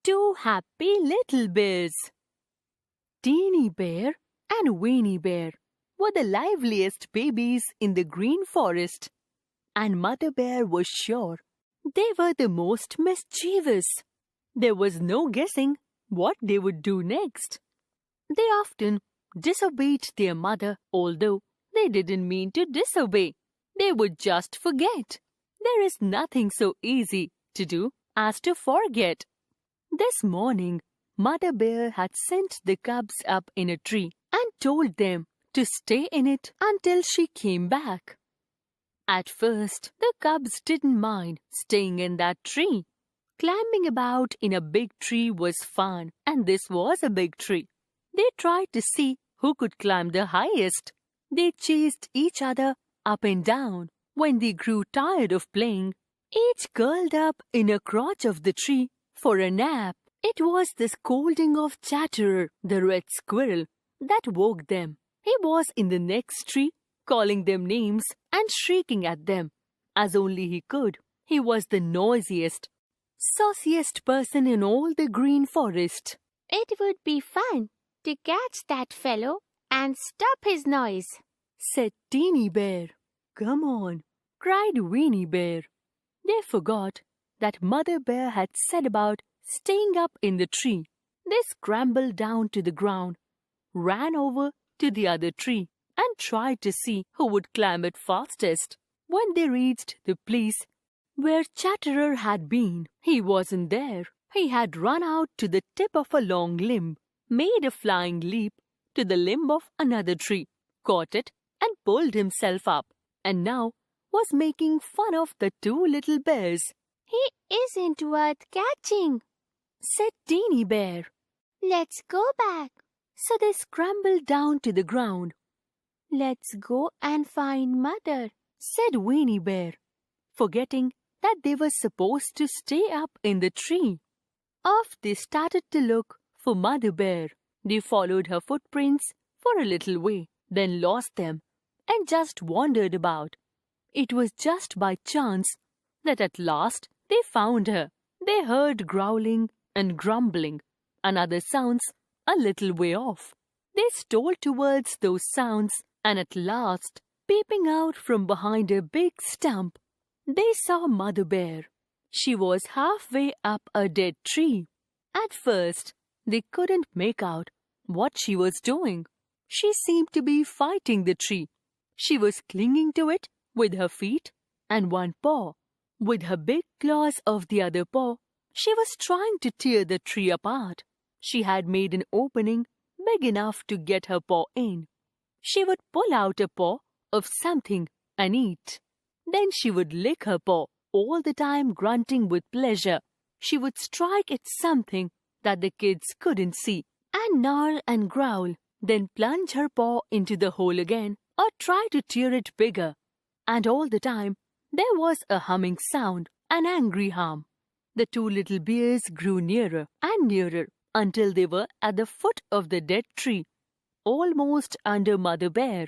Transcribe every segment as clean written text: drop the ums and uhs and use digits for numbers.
Two happy little bears. Teeny Bear and Weeny Bear were the liveliest babies in the green forest, and Mother Bear was sure they were the most mischievous. There was no guessing what they would do next. They often disobeyed their mother, although they didn't mean to disobey. They would just forget. There is nothing so easy to do as to forget. This morning, Mother Bear had sent the cubs up in a tree and told them to stay in it until she came back. At first, the cubs didn't mind staying in that tree. Climbing about in a big tree was fun, and this was a big tree. They tried to see who could climb the highest. They chased each other up and down. When they grew tired of playing, each curled up in a crotch of the tree for a nap. It was the scolding of Chatterer, the red squirrel, that woke them. He was in the next tree, calling them names and shrieking at them, as only he could. He was the noisiest, sauciest person in all the green forest. It would be fun to catch that fellow and stop his noise, said Teeny Bear. Come on, cried Weeny Bear. They forgot that Mother Bear had said about staying up in the tree. They scrambled down to the ground, ran over to the other tree, and tried to see who would climb it fastest. When they reached the place where Chatterer had been, he wasn't there. He had run out to the tip of a long limb, made a flying leap to the limb of another tree, caught it, and pulled himself up, and now was making fun of the two little bears. He isn't worth catching, said Teeny Bear. Let's go back. So they scrambled down to the ground. Let's go and find Mother, said Weeny Bear, forgetting that they were supposed to stay up in the tree. Off they started to look for Mother Bear. They followed her footprints for a little way, then lost them and just wandered about. It was just by chance that at last they found her. They heard growling and grumbling and other sounds a little way off. They stole towards those sounds, and at last, peeping out from behind a big stump, they saw Mother Bear. She was halfway up a dead tree. At first, they couldn't make out what she was doing. She seemed to be fighting the tree. She was clinging to it with her feet and one paw. With her big claws of the other paw, she was trying to tear the tree apart. She had made an opening big enough to get her paw in. She would pull out a paw of something and eat. Then she would lick her paw, all the time grunting with pleasure. She would strike at something that the kids couldn't see and gnarl and growl, then plunge her paw into the hole again or try to tear it bigger. And all the time, there was a humming sound, an angry hum. The two little bears grew nearer and nearer until they were at the foot of the dead tree, almost under Mother Bear.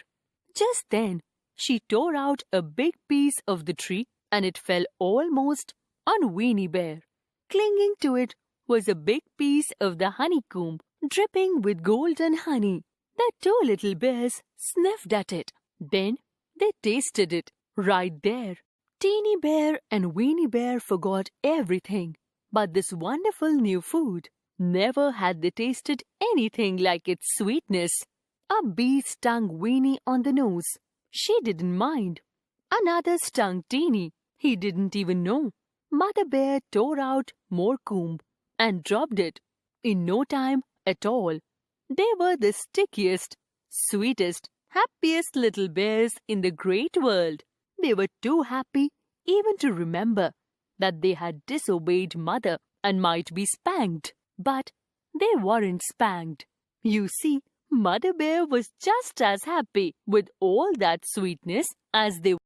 Just then, she tore out a big piece of the tree and it fell almost on Weeny Bear. Clinging to it was a big piece of the honeycomb, dripping with golden honey. The two little bears sniffed at it. Then they tasted it right there. Teeny Bear and Weeny Bear forgot everything but this wonderful new food. Never had they tasted anything like its sweetness. A bee stung Weeny on the nose. She didn't mind. Another stung Teeny. He didn't even know. Mother Bear tore out more comb and dropped it. In no time at all, they were the stickiest, sweetest, happiest little bears in the great world. They were too happy even to remember that they had disobeyed Mother and might be spanked. But they weren't spanked. You see, Mother Bear was just as happy with all that sweetness as they